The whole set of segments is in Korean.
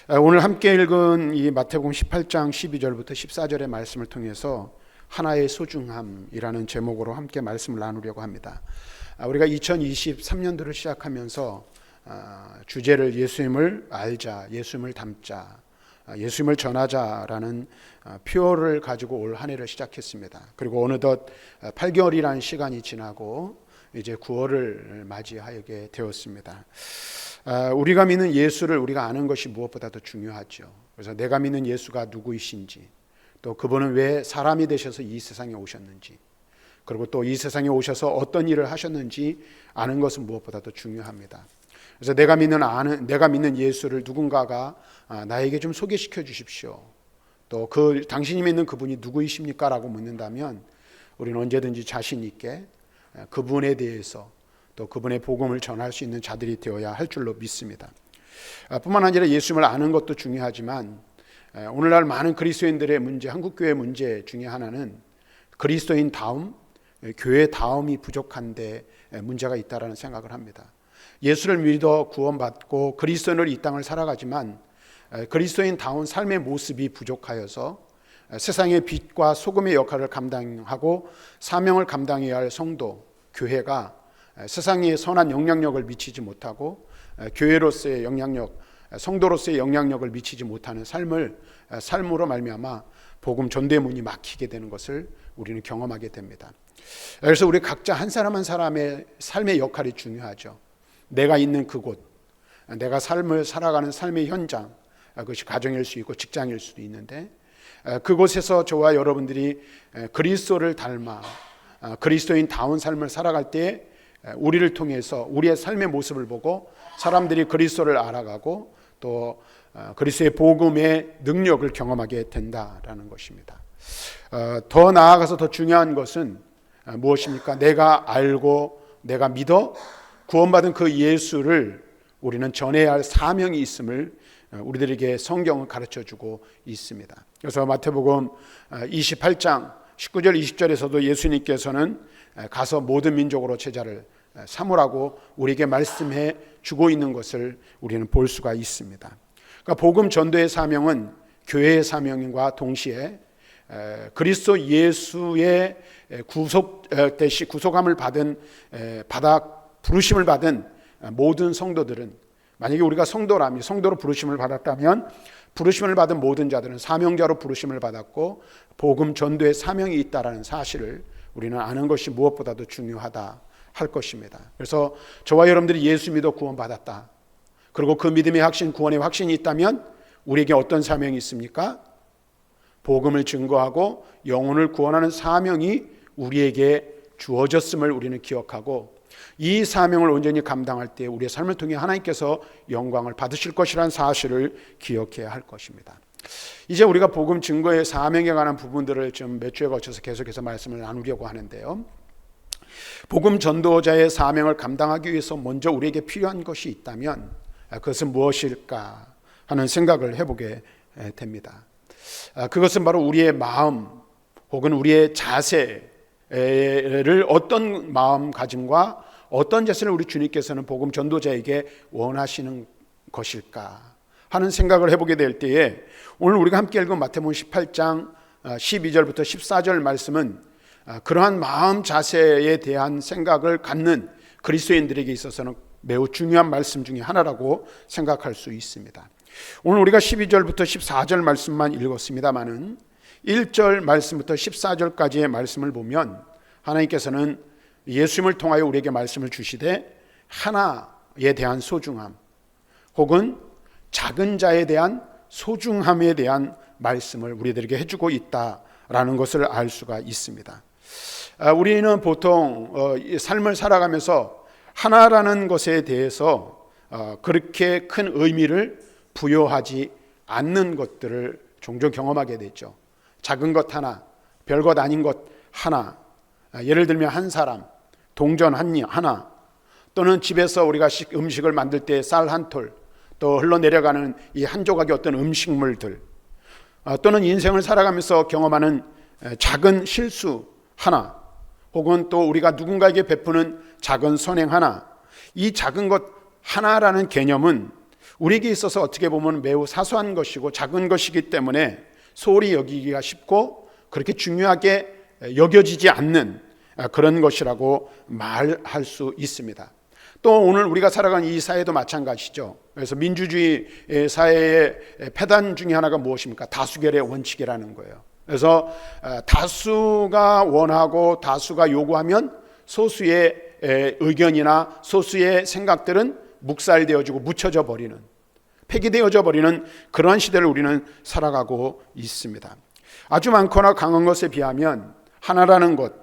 오늘 함께 읽은 이 마태복음 18장 12절부터 14절의 말씀을 통해서 하나의 소중함이라는 제목으로 함께 말씀을 나누려고 합니다. 우리가 2023년도를 시작하면서 주제를 예수님을 알자, 예수님을 닮자, 예수님을 전하자라는 표어를 가지고 올 한 해를 시작했습니다. 그리고 어느덧 8개월이라는 시간이 지나고 이제 9월을 맞이하게 되었습니다. 우리가 믿는 예수를 우리가 아는 것이 무엇보다도 중요하죠. 그래서 내가 믿는 예수가 누구이신지, 또 그분은 왜 사람이 되셔서 이 세상에 오셨는지, 그리고 또 이 세상에 오셔서 어떤 일을 하셨는지 아는 것은 무엇보다도 중요합니다. 그래서 내가 믿는 예수를 누군가가 나에게 좀 소개시켜 주십시오. 또 당신이 믿는 그분이 누구이십니까? 라고 묻는다면 우리는 언제든지 자신 있게 그분에 대해서 또 그분의 복음을 전할 수 있는 자들이 되어야 할 줄로 믿습니다. 뿐만 아니라 예수님을 아는 것도 중요하지만 오늘날 많은 그리스도인들의 문제, 한국교회 문제 중에 하나는 그리스도인 다움, 교회 다움이 부족한데 문제가 있다라는 생각을 합니다. 예수를 믿어 구원받고 그리스도인으로 이 땅을 살아가지만 그리스도인 다운 삶의 모습이 부족하여서 세상의 빛과 소금의 역할을 감당하고 사명을 감당해야 할 성도, 교회가 세상에 선한 영향력을 미치지 못하고 교회로서의 영향력, 성도로서의 영향력을 미치지 못하는 삶으로 말미암아 복음 전도의 문이 막히게 되는 것을 우리는 경험하게 됩니다. 그래서 우리 각자 한 사람 한 사람의 삶의 역할이 중요하죠. 내가 있는 그곳, 내가 삶을 살아가는 삶의 현장, 그것이 가정일 수 있고 직장일 수도 있는데 그곳에서 저와 여러분들이 그리스도를 닮아 그리스도인 다운 삶을 살아갈 때 우리를 통해서 우리의 삶의 모습을 보고 사람들이 그리스도를 알아가고 또 그리스도의 복음의 능력을 경험하게 된다라는 것입니다. 더 나아가서 더 중요한 것은 무엇입니까? 내가 알고 내가 믿어 구원받은 그 예수를 우리는 전해야 할 사명이 있음을 우리들에게 성경은 가르쳐주고 있습니다. 그래서 마태복음 28장 19절 20절에서도 예수님께서는 가서 모든 민족으로 제자를 삼으라고 우리에게 말씀해 주고 있는 것을 우리는 볼 수가 있습니다. 그러니까 복음 전도의 사명은 교회의 사명과 동시에 그리스도 예수의 구속함을 받은 부르심을 받은 모든 성도들은, 만약에 우리가 성도로 부르심을 받았다면 부르심을 받은 모든 자들은 사명자로 부르심을 받았고 복음 전도의 사명이 있다라는 사실을 우리는 아는 것이 무엇보다도 중요하다 할 것입니다. 그래서 저와 여러분들이 예수 믿어 구원받았다. 그리고 그 믿음의 확신, 구원의 확신이 있다면 우리에게 어떤 사명이 있습니까? 복음을 증거하고 영혼을 구원하는 사명이 우리에게 주어졌음을 우리는 기억하고 이 사명을 온전히 감당할 때 우리의 삶을 통해 하나님께서 영광을 받으실 것이라는 사실을 기억해야 할 것입니다. 이제 우리가 복음 증거의 사명에 관한 부분들을 좀 몇 주에 걸쳐서 계속해서 말씀을 나누려고 하는데요. 복음 전도자의 사명을 감당하기 위해서 먼저 우리에게 필요한 것이 있다면 그것은 무엇일까 하는 생각을 해보게 됩니다. 그것은 바로 우리의 마음 혹은 우리의 자세를 어떤 마음가짐과 어떤 자세를 우리 주님께서는 복음 전도자에게 원하시는 것일까 하는 생각을 해보게 될 때에 오늘 우리가 함께 읽은 마태복음 18장 12절부터 14절 말씀은 그러한 마음 자세에 대한 생각을 갖는 그리스도인들에게 있어서는 매우 중요한 말씀 중에 하나라고 생각할 수 있습니다. 오늘 우리가 12절부터 14절 말씀만 읽었습니다마는 1절 말씀부터 14절까지의 말씀을 보면 하나님께서는 예수님을 통하여 우리에게 말씀을 주시되 하나에 대한 소중함 혹은 작은 자에 대한 소중함에 대한 말씀을 우리들에게 해주고 있다라는 것을 알 수가 있습니다. 우리는 보통 삶을 살아가면서 하나라는 것에 대해서 그렇게 큰 의미를 부여하지 않는 것들을 종종 경험하게 되죠. 작은 것 하나, 별것 아닌 것 하나, 예를 들면 한 사람, 동전 하나, 또는 집에서 우리가 음식을 만들 때 쌀 한 톨, 또 흘러내려가는 이 한 조각의 어떤 음식물들, 또는 인생을 살아가면서 경험하는 작은 실수 하나, 혹은 또 우리가 누군가에게 베푸는 작은 선행 하나, 이 작은 것 하나라는 개념은 우리에게 있어서 어떻게 보면 매우 사소한 것이고 작은 것이기 때문에 소홀히 여기기가 쉽고 그렇게 중요하게 여겨지지 않는 그런 것이라고 말할 수 있습니다. 또 오늘 우리가 살아가는 이 사회도 마찬가지죠. 그래서 민주주의 사회의 패단 중에 하나가 무엇입니까? 다수결의 원칙이라는 거예요. 그래서 다수가 원하고 다수가 요구하면 소수의 의견이나 소수의 생각들은 묵살되어지고 묻혀져 버리는, 폐기되어져 버리는 그런 시대를 우리는 살아가고 있습니다. 아주 많거나 강한 것에 비하면 하나라는 것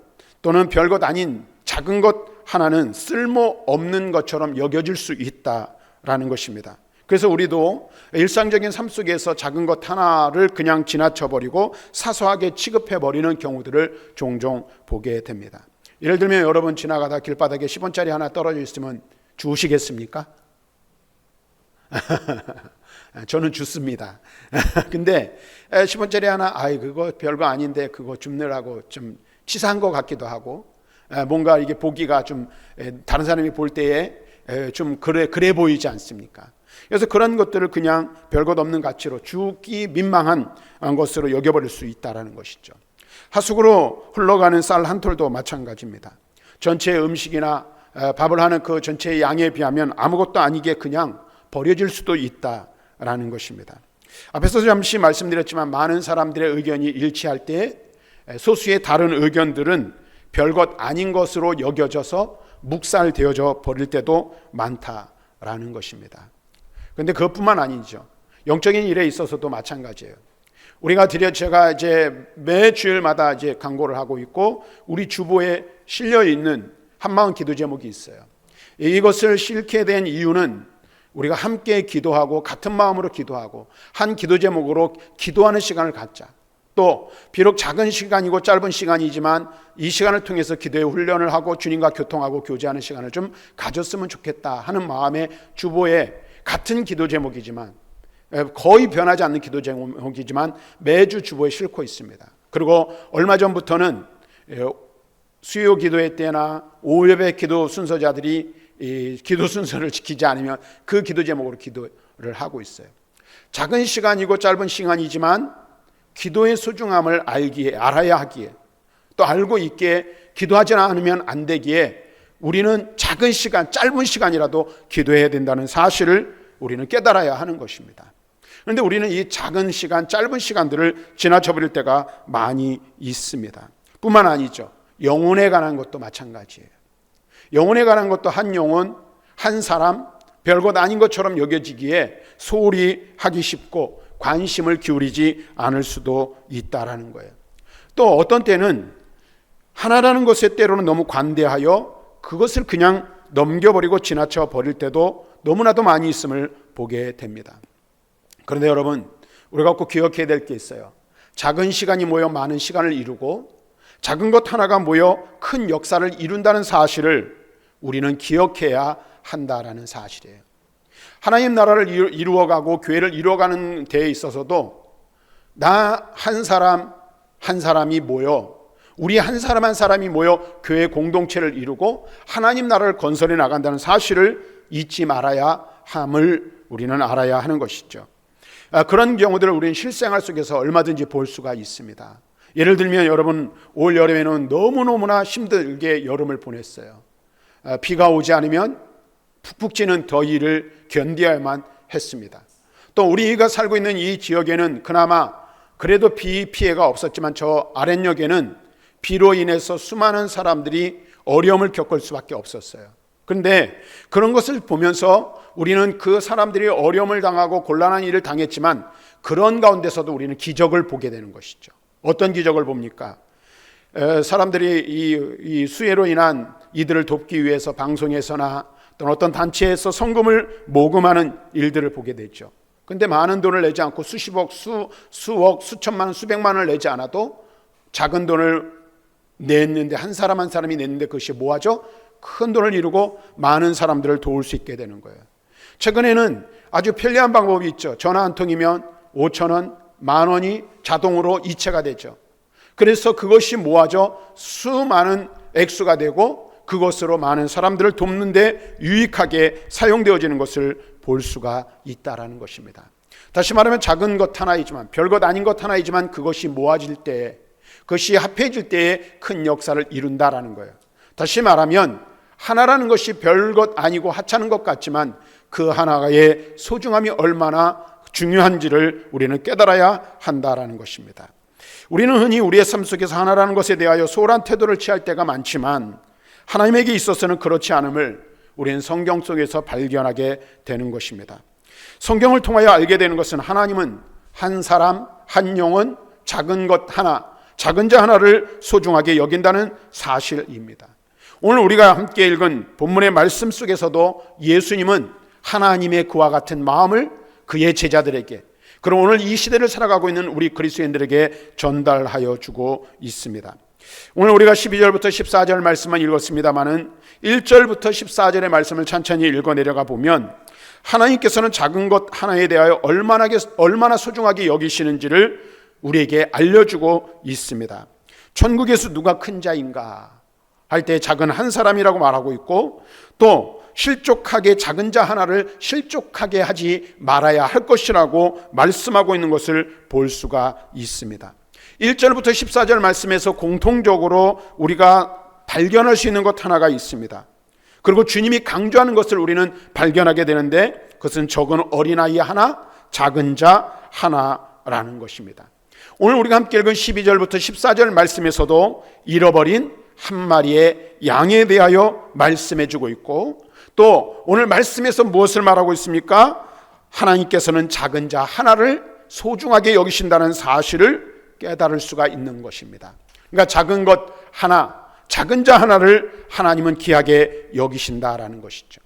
또는 별것 아닌 작은 것 하나는 쓸모없는 것처럼 여겨질 수 있다라는 것입니다. 그래서 우리도 일상적인 삶 속에서 작은 것 하나를 그냥 지나쳐버리고 사소하게 취급해버리는 경우들을 종종 보게 됩니다. 예를 들면 여러분 지나가다 길바닥에 10원짜리 하나 떨어져 있으면 주우시겠습니까? 저는 줍습니다. 근데 10원짜리 하나 그거 별거 아닌데 그거 줍느라고 좀 치사한 것 같기도 하고 뭔가 이게 보기가 좀 다른 사람이 볼 때에 좀 그래 보이지 않습니까? 그래서 그런 것들을 그냥 별것 없는 가치로 주기 민망한 것으로 여겨버릴 수 있다는 것이죠. 하수구로 흘러가는 쌀 한 톨도 마찬가지입니다. 전체 음식이나 밥을 하는 그 전체의 양에 비하면 아무것도 아니게 그냥 버려질 수도 있다라는 것입니다. 앞에서 잠시 말씀드렸지만 많은 사람들의 의견이 일치할 때 소수의 다른 의견들은 별것 아닌 것으로 여겨져서 묵살되어져 버릴 때도 많다라는 것입니다. 그런데 그것뿐만 아니죠. 영적인 일에 있어서도 마찬가지예요. 우리가 제가 이제 매 주일마다 이제 강고를 하고 있고 우리 주보에 실려 있는 한마음 기도 제목이 있어요. 이것을 실게 된 이유는 우리가 함께 기도하고 같은 마음으로 기도하고 한 기도 제목으로 기도하는 시간을 갖자. 또 비록 작은 시간이고 짧은 시간이지만 이 시간을 통해서 기도의 훈련을 하고 주님과 교통하고 교제하는 시간을 좀 가졌으면 좋겠다 하는 마음에 주보에 같은 기도 제목이지만 거의 변하지 않는 기도 제목이지만 매주 주보에 싣고 있습니다. 그리고 얼마 전부터는 수요 기도회 때나 오예배 기도 순서자들이 이 기도 순서를 지키지 않으면 그 기도 제목으로 기도를 하고 있어요. 작은 시간이고 짧은 시간이지만 기도의 소중함을 알아야 하기에 또 알고 있기에 기도하지 않으면 안 되기에 우리는 작은 시간, 짧은 시간이라도 기도해야 된다는 사실을 우리는 깨달아야 하는 것입니다. 그런데 우리는 이 작은 시간, 짧은 시간들을 지나쳐버릴 때가 많이 있습니다. 뿐만 아니죠. 영혼에 관한 것도 마찬가지예요. 영혼에 관한 것도 한 영혼, 한 사람, 별것 아닌 것처럼 여겨지기에 소홀히 하기 쉽고 관심을 기울이지 않을 수도 있다라는 거예요. 또 어떤 때는 하나라는 것에 때로는 너무 관대하여 그것을 그냥 넘겨버리고 지나쳐 버릴 때도 너무나도 많이 있음을 보게 됩니다. 그런데 여러분, 우리가 꼭 기억해야 될 게 있어요. 작은 시간이 모여 많은 시간을 이루고 작은 것 하나가 모여 큰 역사를 이룬다는 사실을 우리는 기억해야 한다라는 사실이에요. 하나님 나라를 이루어가고 교회를 이루어가는 데에 있어서도 나 한 사람 한 사람이 모여 우리 한 사람 한 사람이 모여 교회 공동체를 이루고 하나님 나라를 건설해 나간다는 사실을 잊지 말아야 함을 우리는 알아야 하는 것이죠. 그런 경우들을 우리는 실생활 속에서 얼마든지 볼 수가 있습니다. 예를 들면 여러분 올 여름에는 너무너무나 힘들게 여름을 보냈어요. 비가 오지 않으면 푹푹 찌는 더위를 견뎌야만 했습니다. 또 우리가 살고 있는 이 지역에는 그나마 그래도 비 피해가 없었지만 저 아랫역에는 비로 인해서 수많은 사람들이 어려움을 겪을 수밖에 없었어요. 그런데 그런 것을 보면서 우리는 그 사람들이 어려움을 당하고 곤란한 일을 당했지만 그런 가운데서도 우리는 기적을 보게 되는 것이죠. 어떤 기적을 봅니까? 사람들이 이 수해로 인한 이들을 돕기 위해서 방송에서나 또는 어떤 단체에서 성금을 모금하는 일들을 보게 되죠. 그런데 많은 돈을 내지 않고 수십억, 수억, 수천만 원, 수백만 원을 내지 않아도 작은 돈을 냈는데 한 사람 한 사람이 냈는데 그것이 뭐하죠? 큰 돈을 이루고 많은 사람들을 도울 수 있게 되는 거예요. 최근에는 아주 편리한 방법이 있죠. 전화 한 통이면 5,000원, 10,000원이 자동으로 이체가 되죠. 그래서 그것이 뭐하죠? 수많은 액수가 되고 그것으로 많은 사람들을 돕는 데 유익하게 사용되어지는 것을 볼 수가 있다라는 것입니다. 다시 말하면 작은 것 하나이지만, 별것 아닌 것 하나이지만 그것이 모아질 때, 그것이 합해질 때에 큰 역사를 이룬다라는 거예요. 다시 말하면 하나라는 것이 별것 아니고 하찮은 것 같지만 그 하나의 소중함이 얼마나 중요한지를 우리는 깨달아야 한다라는 것입니다. 우리는 흔히 우리의 삶 속에서 하나라는 것에 대하여 소홀한 태도를 취할 때가 많지만 하나님에게 있어서는 그렇지 않음을 우리는 성경 속에서 발견하게 되는 것입니다. 성경을 통하여 알게 되는 것은 하나님은 한 사람, 한 영혼, 작은 것 하나, 작은 자 하나를 소중하게 여긴다는 사실입니다. 오늘 우리가 함께 읽은 본문의 말씀 속에서도 예수님은 하나님의 그와 같은 마음을 그의 제자들에게, 그리고 오늘 이 시대를 살아가고 있는 우리 그리스도인들에게 전달하여 주고 있습니다. 오늘 우리가 12절부터 14절 말씀만 읽었습니다마는 1절부터 14절의 말씀을 천천히 읽어 내려가 보면 하나님께서는 작은 것 하나에 대하여 얼마나 소중하게 여기시는지를 우리에게 알려주고 있습니다. 천국에서 누가 큰 자인가 할 때 작은 한 사람이라고 말하고 있고, 또 실족하게 작은 자 하나를 실족하게 하지 말아야 할 것이라고 말씀하고 있는 것을 볼 수가 있습니다. 1절부터 14절 말씀에서 공통적으로 우리가 발견할 수 있는 것 하나가 있습니다. 그리고 주님이 강조하는 것을 우리는 발견하게 되는데, 그것은 적은 어린아이 하나, 작은 자 하나라는 것입니다. 오늘 우리가 함께 읽은 12절부터 14절 말씀에서도 잃어버린 한 마리의 양에 대하여 말씀해 주고 있고, 또 오늘 말씀에서 무엇을 말하고 있습니까? 하나님께서는 작은 자 하나를 소중하게 여기신다는 사실을 깨달을 수가 있는 것입니다. 그러니까 작은 것 하나, 작은 자 하나를 하나님은 귀하게 여기신다라는 것이죠.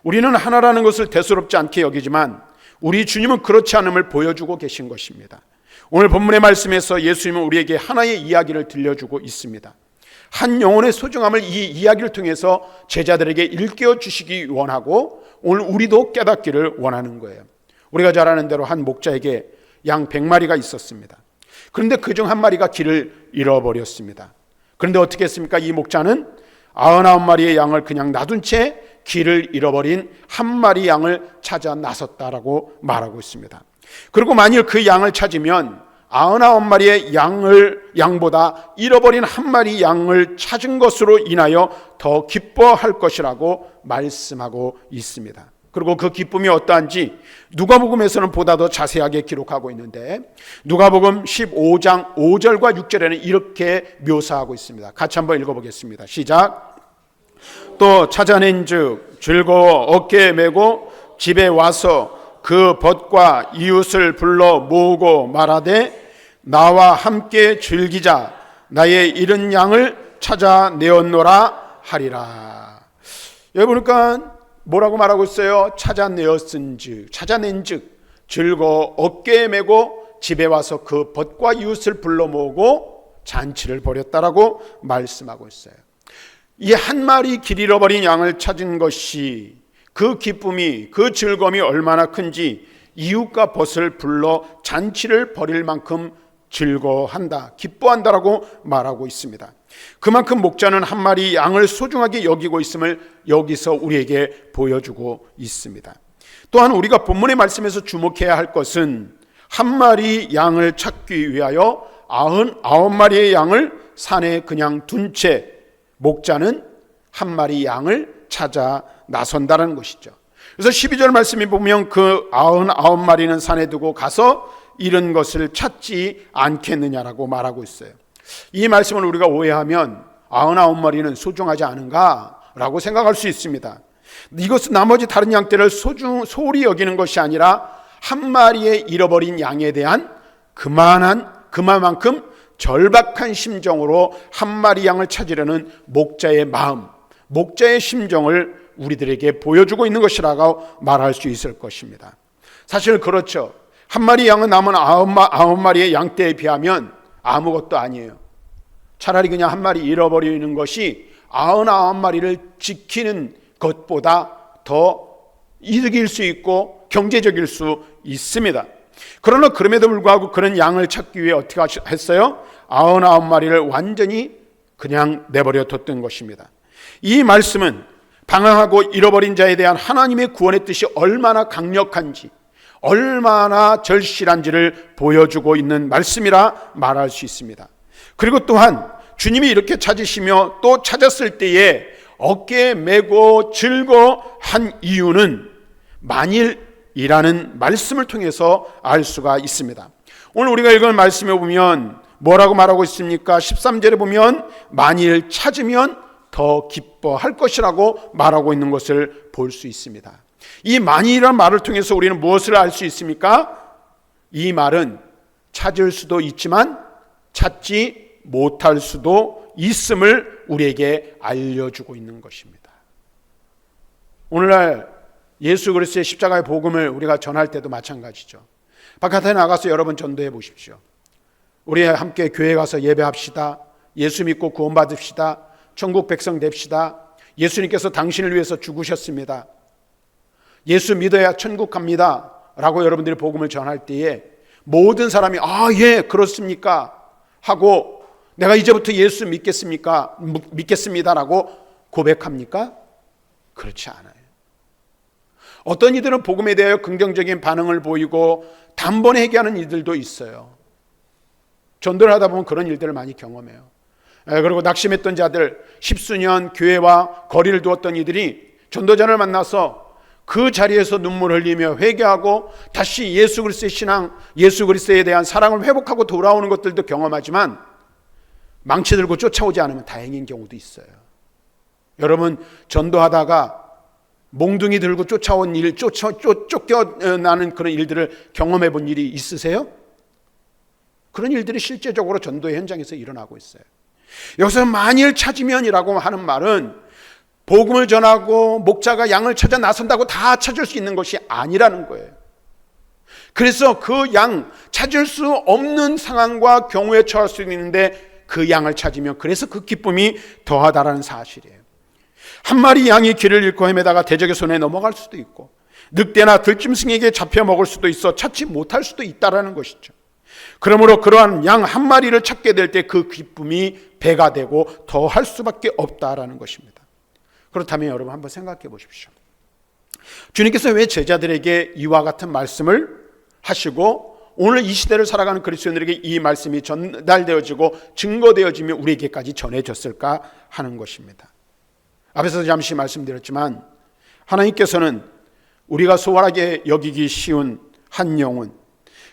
우리는 하나라는 것을 대수롭지 않게 여기지만 우리 주님은 그렇지 않음을 보여주고 계신 것입니다. 오늘 본문의 말씀에서 예수님은 우리에게 하나의 이야기를 들려주고 있습니다. 한 영혼의 소중함을 이 이야기를 통해서 제자들에게 일깨워 주시기 원하고 오늘 우리도 깨닫기를 원하는 거예요. 우리가 잘 아는 대로 한 목자에게 양 100마리가 있었습니다. 그런데 그중 한 마리가 길을 잃어버렸습니다. 그런데 어떻게 했습니까? 이 목자는 99마리의 양을 그냥 놔둔 채 길을 잃어버린 한 마리 양을 찾아 나섰다라고 말하고 있습니다. 그리고 만일 그 양을 찾으면 99마리의 양보다 잃어버린 한 마리 양을 찾은 것으로 인하여 더 기뻐할 것이라고 말씀하고 있습니다. 그리고 그 기쁨이 어떠한지 누가복음에서는 보다 더 자세하게 기록하고 있는데, 누가복음 15장 5절과 6절에는 이렇게 묘사하고 있습니다. 같이 한번 읽어보겠습니다. 시작. 또 찾아낸즉 즐거워 어깨에 메고 집에 와서 그 벗과 이웃을 불러 모으고 말하되 나와 함께 즐기자, 나의 잃은 양을 찾아내었노라 하리라. 여기 보니까 뭐라고 말하고 있어요? 찾아낸즉 즐거워 어깨에 메고 집에 와서 그 벗과 이웃을 불러 모으고 잔치를 벌였다라고 말씀하고 있어요. 이 한 마리 길 잃어버린 양을 찾은 것이, 그 기쁨이, 그 즐거움이 얼마나 큰지 이웃과 벗을 불러 잔치를 벌일 만큼 즐거워한다, 기뻐한다라고 말하고 있습니다. 그만큼 목자는 한 마리 양을 소중하게 여기고 있음을 여기서 우리에게 보여주고 있습니다. 또한 우리가 본문의 말씀에서 주목해야 할 것은 한 마리 양을 찾기 위하여 99마리의 양을 산에 그냥 둔 채 목자는 한 마리 양을 찾아 나선다는 것이죠. 그래서 12절 말씀에 보면 그 99마리는 산에 두고 가서 잃은 것을 찾지 않겠느냐라고 말하고 있어요. 이 말씀을 우리가 오해하면 99마리는 소중하지 않은가라고 생각할 수 있습니다. 이것은 나머지 다른 양떼를 소홀히 여기는 것이 아니라 한 마리의 잃어버린 양에 대한 그만큼 절박한 심정으로 한 마리 양을 찾으려는 목자의 마음, 목자의 심정을 우리들에게 보여주고 있는 것이라고 말할 수 있을 것입니다. 사실 그렇죠. 한 마리 양은 남은 99마리의 양떼에 비하면 아무것도 아니에요. 차라리 그냥 한 마리 잃어버리는 것이 99마리를 지키는 것보다 더 이득일 수 있고 경제적일 수 있습니다. 그러나 그럼에도 불구하고 그런 양을 찾기 위해 어떻게 했어요? 99마리를 완전히 그냥 내버려 뒀던 것입니다. 이 말씀은 방황하고 잃어버린 자에 대한 하나님의 구원의 뜻이 얼마나 강력한지, 얼마나 절실한지를 보여주고 있는 말씀이라 말할 수 있습니다. 그리고 또한 주님이 이렇게 찾으시며 또 찾았을 때에 어깨에 메고 즐거워한 이유는 만일이라는 말씀을 통해서 알 수가 있습니다. 오늘 우리가 읽은 말씀에 보면 뭐라고 말하고 있습니까? 13절에 보면 만일 찾으면 더 기뻐할 것이라고 말하고 있는 것을 볼 수 있습니다. 이 만일이라는 말을 통해서 우리는 무엇을 알 수 있습니까? 이 말은 찾을 수도 있지만 찾지 못할 수도 있음을 우리에게 알려주고 있는 것입니다. 오늘날 예수 그리스도의 십자가의 복음을 우리가 전할 때도 마찬가지죠. 바깥에 나가서 여러분 전도해 보십시오. 우리 함께 교회 가서 예배합시다. 예수 믿고 구원받읍시다. 천국 백성 됩시다. 예수님께서 당신을 위해서 죽으셨습니다. 예수 믿어야 천국 갑니다 라고 여러분들이 복음을 전할 때에 모든 사람이 예 그렇습니까 하고 내가 이제부터 예수 믿겠습니다 라고 고백합니까? 그렇지 않아요. 어떤 이들은 복음에 대하여 긍정적인 반응을 보이고 단번에 회개하는 이들도 있어요. 전도를 하다 보면 그런 일들을 많이 경험해요. 그리고 낙심했던 자들, 십수년 교회와 거리를 두었던 이들이 전도자를 만나서 그 자리에서 눈물 흘리며 회개하고 다시 예수 그리스도의 신앙, 예수 그리스도에 대한 사랑을 회복하고 돌아오는 것들도 경험하지만 망치 들고 쫓아오지 않으면 다행인 경우도 있어요. 여러분 전도하다가 몽둥이 들고 쫓아온 일, 쫓겨나는 그런 일들을 경험해 본 일이 있으세요? 그런 일들이 실제적으로 전도의 현장에서 일어나고 있어요. 여기서 만일 찾으면이라고 하는 말은 복음을 전하고 목자가 양을 찾아 나선다고 다 찾을 수 있는 것이 아니라는 거예요. 그래서 그 양 찾을 수 없는 상황과 경우에 처할 수 있는데 그 양을 찾으면 그래서 그 기쁨이 더하다라는 사실이에요. 한 마리 양이 길을 잃고 헤매다가 대적의 손에 넘어갈 수도 있고 늑대나 들짐승에게 잡혀 먹을 수도 있어 찾지 못할 수도 있다라는 것이죠. 그러므로 그러한 양 한 마리를 찾게 될 때 그 기쁨이 배가 되고 더할 수밖에 없다라는 것입니다. 그렇다면 여러분 한번 생각해 보십시오. 주님께서 왜 제자들에게 이와 같은 말씀을 하시고 오늘 이 시대를 살아가는 그리스도인들에게 이 말씀이 전달되어지고 증거되어지며 우리에게까지 전해졌을까 하는 것입니다. 앞에서 잠시 말씀드렸지만 하나님께서는 우리가 소홀하게 여기기 쉬운 한 영혼,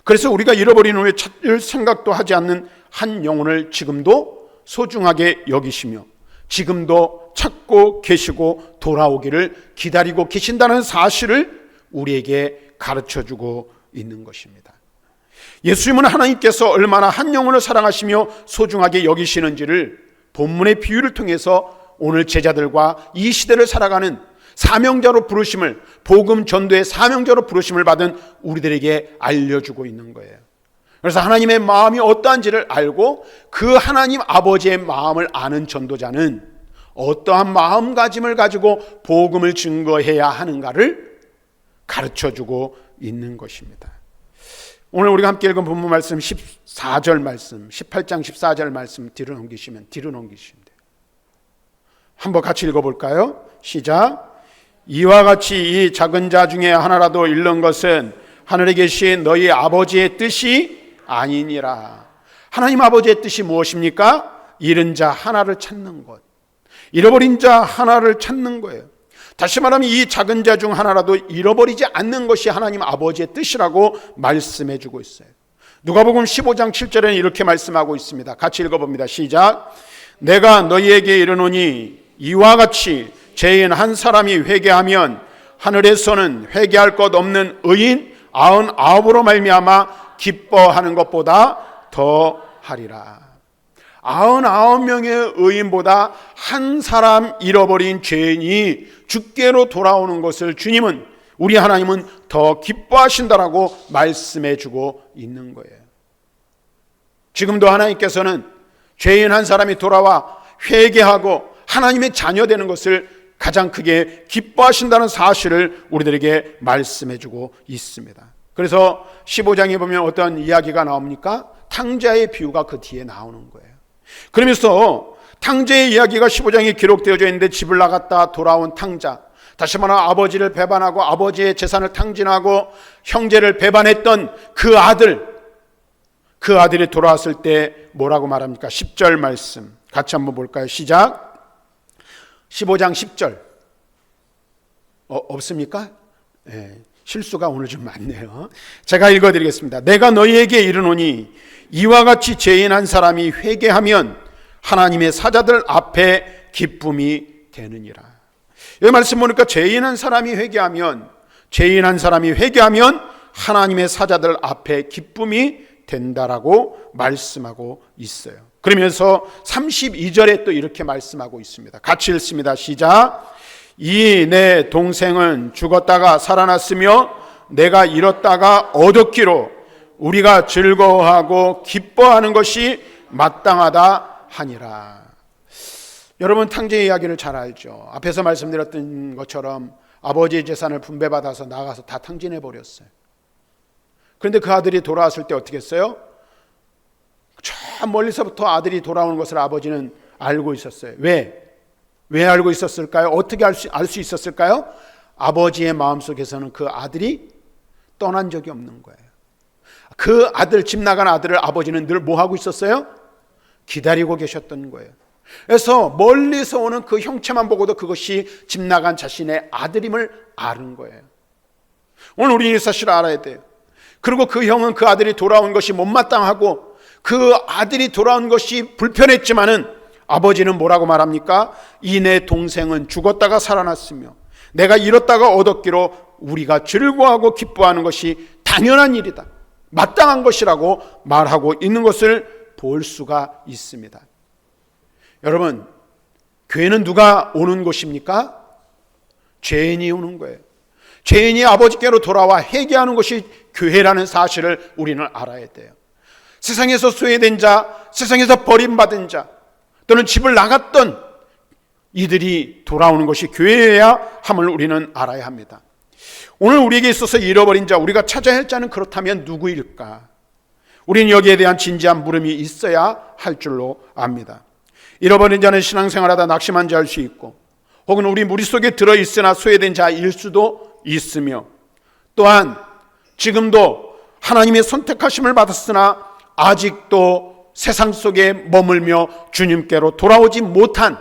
그래서 우리가 잃어버린 후에 찾을 생각도 하지 않는 한 영혼을 지금도 소중하게 여기시며 지금도 찾고 계시고 돌아오기를 기다리고 계신다는 사실을 우리에게 가르쳐주고 있는 것입니다. 예수님은 하나님께서 얼마나 한 영혼을 사랑하시며 소중하게 여기시는지를 본문의 비유를 통해서 오늘 제자들과 이 시대를 살아가는 사명자로 부르심을, 복음 전도의 사명자로 부르심을 받은 우리들에게 알려주고 있는 거예요. 그래서 하나님의 마음이 어떠한지를 알고 그 하나님 아버지의 마음을 아는 전도자는 어떠한 마음가짐을 가지고 복음을 증거해야 하는가를 가르쳐주고 있는 것입니다. 오늘 우리가 함께 읽은 본문 말씀 14절 말씀, 18장 14절 말씀 뒤로 넘기시면 돼요. 한번 같이 읽어볼까요? 시작. 이와 같이 이 작은 자 중에 하나라도 잃는 것은 하늘에 계신 너희 아버지의 뜻이 아니니라. 하나님 아버지의 뜻이 무엇입니까? 잃은 자 하나를 찾는 것, 잃어버린 자 하나를 찾는 거예요. 다시 말하면 이 작은 자 중 하나라도 잃어버리지 않는 것이 하나님 아버지의 뜻이라고 말씀해 주고 있어요. 누가복음 15장 7절에는 이렇게 말씀하고 있습니다. 같이 읽어봅니다. 시작. 내가 너희에게 이르노니 이와 같이 죄인 한 사람이 회개하면 하늘에서는 회개할 것 없는 의인 99으로 말미암아 기뻐하는 것보다 더 하리라. 99명의 의인보다 한 사람 잃어버린 죄인이 주께로 돌아오는 것을 주님은, 우리 하나님은 더 기뻐하신다라고 말씀해 주고 있는 거예요. 지금도 하나님께서는 죄인 한 사람이 돌아와 회개하고 하나님의 자녀 되는 것을 가장 크게 기뻐하신다는 사실을 우리들에게 말씀해 주고 있습니다. 그래서 15장에 보면 어떤 이야기가 나옵니까? 탕자의 비유가 그 뒤에 나오는 거예요. 그러면서 탕자의 이야기가 15장에 기록되어져 있는데 집을 나갔다 돌아온 탕자, 다시 말하면 아버지를 배반하고 아버지의 재산을 탕진하고 형제를 배반했던 그 아들이 돌아왔을 때 뭐라고 말합니까? 10절 말씀 같이 한번 볼까요? 시작. 15장 10절 없습니까? 네, 실수가 오늘 좀 많네요. 제가 읽어드리겠습니다. 내가 너희에게 이르노니 이와 같이 죄인한 사람이 회개하면 하나님의 사자들 앞에 기쁨이 되느니라. 이 말씀 보니까 죄인한 사람이 회개하면 하나님의 사자들 앞에 기쁨이 된다라고 말씀하고 있어요. 그러면서 32절에 또 이렇게 말씀하고 있습니다. 같이 읽습니다. 시작. 이 내 동생은 죽었다가 살아났으며 내가 잃었다가 얻었기로 우리가 즐거워하고 기뻐하는 것이 마땅하다 하니라. 여러분 탕자의 이야기를 잘 알죠. 앞에서 말씀드렸던 것처럼 아버지의 재산을 분배받아서 나가서 다 탕진해 버렸어요. 그런데 그 아들이 돌아왔을 때 어떻게 했어요? 저 멀리서부터 아들이 돌아오는 것을 아버지는 알고 있었어요. 왜 알고 있었을까요? 어떻게 알 수 있었을까요? 아버지의 마음속에서는 그 아들이 떠난 적이 없는 거예요. 그 아들, 집 나간 아들을 아버지는 늘 뭐 하고 있었어요? 기다리고 계셨던 거예요. 그래서 멀리서 오는 그 형체만 보고도 그것이 집 나간 자신의 아들임을 아는 거예요. 오늘 우리 이 사실을 알아야 돼요. 그리고 그 형은 그 아들이 돌아온 것이 못마땅하고 그 아들이 돌아온 것이 불편했지만은 아버지는 뭐라고 말합니까? 이 내 동생은 죽었다가 살아났으며 내가 잃었다가 얻었기로 우리가 즐거워하고 기뻐하는 것이 당연한 일이다, 마땅한 것이라고 말하고 있는 것을 볼 수가 있습니다. 여러분, 교회는 누가 오는 곳입니까? 죄인이 오는 거예요. 죄인이 아버지께로 돌아와 회개하는 것이 교회라는 사실을 우리는 알아야 돼요. 세상에서 소외된 자, 세상에서 버림받은 자, 또는 집을 나갔던 이들이 돌아오는 것이 교회여야 함을 우리는 알아야 합니다. 오늘 우리에게 있어서 잃어버린 자, 우리가 찾아야 할 자는 그렇다면 누구일까? 우리는 여기에 대한 진지한 물음이 있어야 할 줄로 압니다. 잃어버린 자는 신앙생활하다 낙심한 자일 수 있고, 혹은 우리 머릿속에 들어있으나 소외된 자일 수도 있으며, 또한 지금도 하나님의 선택하심을 받았으나 아직도 세상 속에 머물며 주님께로 돌아오지 못한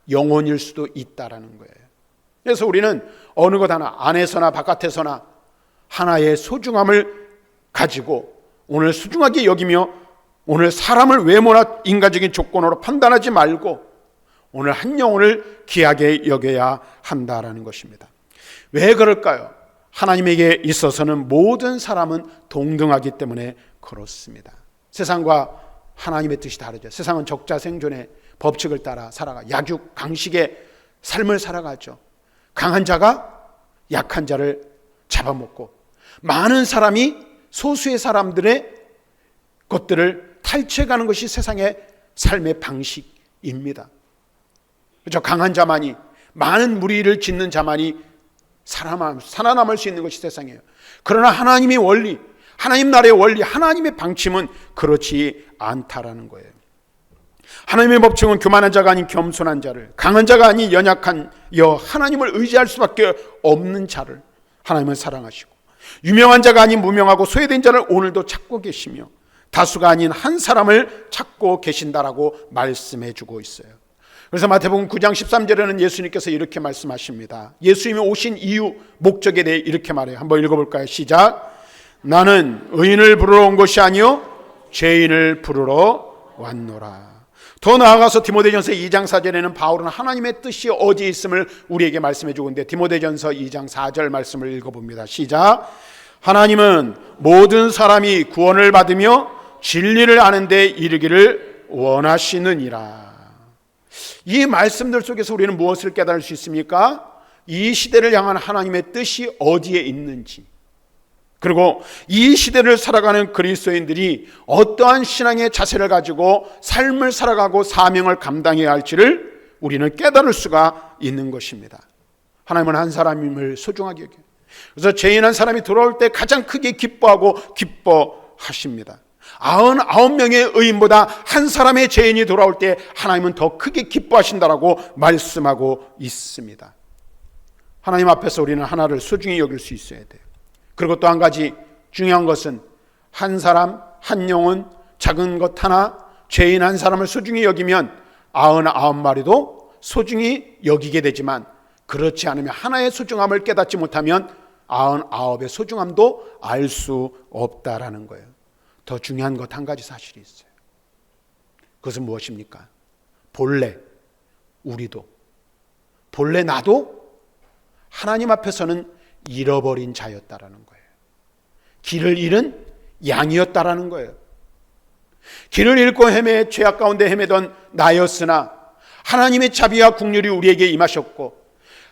영혼일 수도 있다라는 거예요. 그래서 우리는 어느 것 하나, 안에서나 바깥에서나 하나의 소중함을 가지고 오늘 소중하게 여기며 오늘 사람을 외모나 인간적인 조건으로 판단하지 말고 오늘 한 영혼을 귀하게 여겨야 한다라는 것입니다. 왜 그럴까요? 하나님에게 있어서는 모든 사람은 동등하기 때문에 그렇습니다. 세상과 하나님의 뜻이 다르죠. 세상은 적자생존의 법칙을 따라 살아가 약육 강식의 삶을 살아가죠. 강한 자가 약한 자를 잡아먹고 많은 사람이 소수의 사람들의 것들을 탈취해가는 것이 세상의 삶의 방식입니다. 그렇죠? 강한 자만이, 많은 무리를 짓는 자만이 살아남을 수 있는 것이 세상이에요. 그러나 하나님의 원리, 하나님 나라의 원리, 하나님의 방침은 그렇지 않다라는 거예요. 하나님의 법칙은 교만한 자가 아닌 겸손한 자를, 강한 자가 아닌 연약한 하나님을 의지할 수밖에 없는 자를 하나님은 사랑하시고, 유명한 자가 아닌 무명하고 소외된 자를 오늘도 찾고 계시며 다수가 아닌 한 사람을 찾고 계신다라고 말씀해 주고 있어요. 그래서 마태복음 9장 13절에는 예수님께서 이렇게 말씀하십니다. 예수님이 오신 이유, 목적에 대해 이렇게 말해요. 한번 읽어볼까요? 시작. 나는 의인을 부르러 온 것이 아니요 죄인을 부르러 왔노라. 더 나아가서 디모데전서 2장 4절에는 바울은 하나님의 뜻이 어디에 있음을 우리에게 말씀해 주고 있는데, 디모데전서 2장 4절 말씀을 읽어봅니다. 시작. 하나님은 모든 사람이 구원을 받으며 진리를 아는 데 이르기를 원하시느니라. 이 말씀들 속에서 우리는 무엇을 깨달을 수 있습니까? 이 시대를 향한 하나님의 뜻이 어디에 있는지, 그리고 이 시대를 살아가는 그리스도인들이 어떠한 신앙의 자세를 가지고 삶을 살아가고 사명을 감당해야 할지를 우리는 깨달을 수가 있는 것입니다. 하나님은 한 사람임을 소중하게 여겨요. 그래서 죄인한 사람이 돌아올 때 가장 크게 기뻐하고 기뻐하십니다. 99명의 의인보다 한 사람의 죄인이 돌아올 때 하나님은 더 크게 기뻐하신다라고 말씀하고 있습니다. 하나님 앞에서 우리는 하나를 소중히 여길 수 있어야 돼요. 그리고 또 한 가지 중요한 것은 한 사람, 한 영혼, 작은 것 하나, 죄인 한 사람을 소중히 여기면 99마리도 소중히 여기게 되지만, 그렇지 않으면 하나의 소중함을 깨닫지 못하면 99의 소중함도 알 수 없다라는 거예요. 더 중요한 것 한 가지 사실이 있어요. 그것은 무엇입니까? 본래 우리도, 본래 나도 하나님 앞에서는 잃어버린 자였다라는 거예요. 길을 잃은 양이었다라는 거예요. 길을 잃고 죄악 가운데 헤매던 나였으나 하나님의 자비와 긍휼이 우리에게 임하셨고,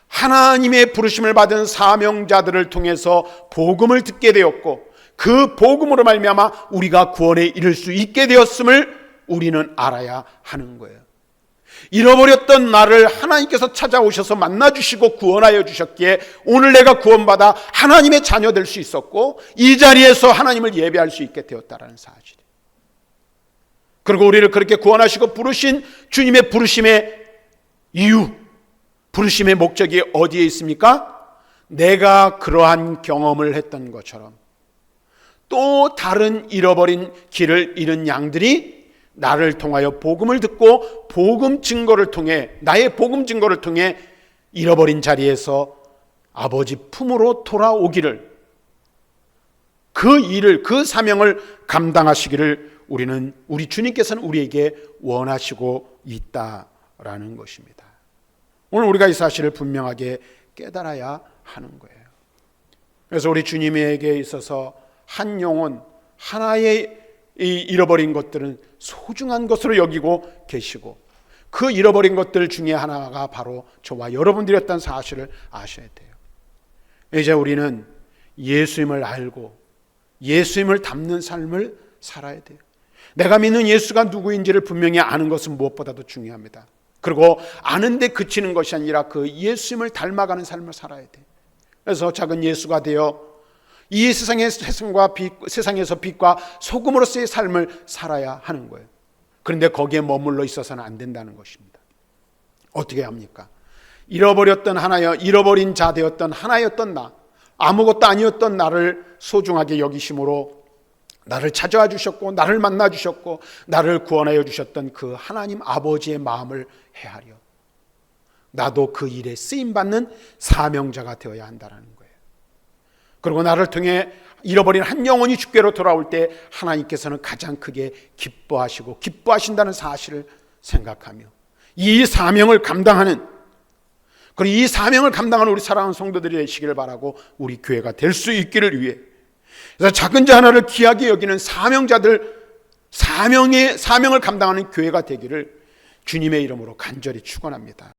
하나님의 부르심을 받은 사명자들을 통해서 복음을 듣게 되었고, 그 복음으로 말미암아 우리가 구원에 이를 수 있게 되었음을 우리는 알아야 하는 거예요. 잃어버렸던 나를 하나님께서 찾아오셔서 만나주시고 구원하여 주셨기에 오늘 내가 구원받아 하나님의 자녀 될 수 있었고, 이 자리에서 하나님을 예배할 수 있게 되었다는 사실. 그리고 우리를 그렇게 구원하시고 부르신 주님의 부르심의 이유, 부르심의 목적이 어디에 있습니까? 내가 그러한 경험을 했던 것처럼 또 다른 잃어버린 길을 잃은 양들이 나를 통하여 복음을 듣고 복음 증거를 통해, 나의 복음 증거를 통해 잃어버린 자리에서 아버지 품으로 돌아오기를, 그 일을, 그 사명을 감당하시기를 우리 주님께서는 우리에게 원하시고 있다라는 것입니다. 오늘 우리가 이 사실을 분명하게 깨달아야 하는 거예요. 그래서 우리 주님에게 있어서 한 영혼, 하나의 이 잃어버린 것들은 소중한 것으로 여기고 계시고, 그 잃어버린 것들 중에 하나가 바로 저와 여러분들이었다는 사실을 아셔야 돼요. 이제 우리는 예수님을 알고 예수님을 닮는 삶을 살아야 돼요. 내가 믿는 예수가 누구인지를 분명히 아는 것은 무엇보다도 중요합니다. 그리고 아는데 그치는 것이 아니라 그 예수님을 닮아가는 삶을 살아야 돼요. 그래서 작은 예수가 되어 이 세상에서 빛과 소금으로서의 삶을 살아야 하는 거예요. 그런데 거기에 머물러 있어서는 안 된다는 것입니다. 어떻게 합니까? 잃어버린 자 되었던 하나였던 나, 아무것도 아니었던 나를 소중하게 여기심으로 나를 찾아와 주셨고, 나를 만나 주셨고, 나를 구원하여 주셨던 그 하나님 아버지의 마음을 헤아려 나도 그 일에 쓰임받는 사명자가 되어야 한다는 거예요. 그리고 나를 통해 잃어버린 한 영혼이 주께로 돌아올 때 하나님께서는 가장 크게 기뻐하신다는 사실을 생각하며 이 사명을 감당하는, 그리고 이 사명을 감당하는 우리 사랑하는 성도들이 되시기를 바라고, 우리 교회가 될 수 있기를 위해, 그래서 작은 자 하나를 귀하게 여기는 사명자들, 사명을 감당하는 교회가 되기를 주님의 이름으로 간절히 축원합니다.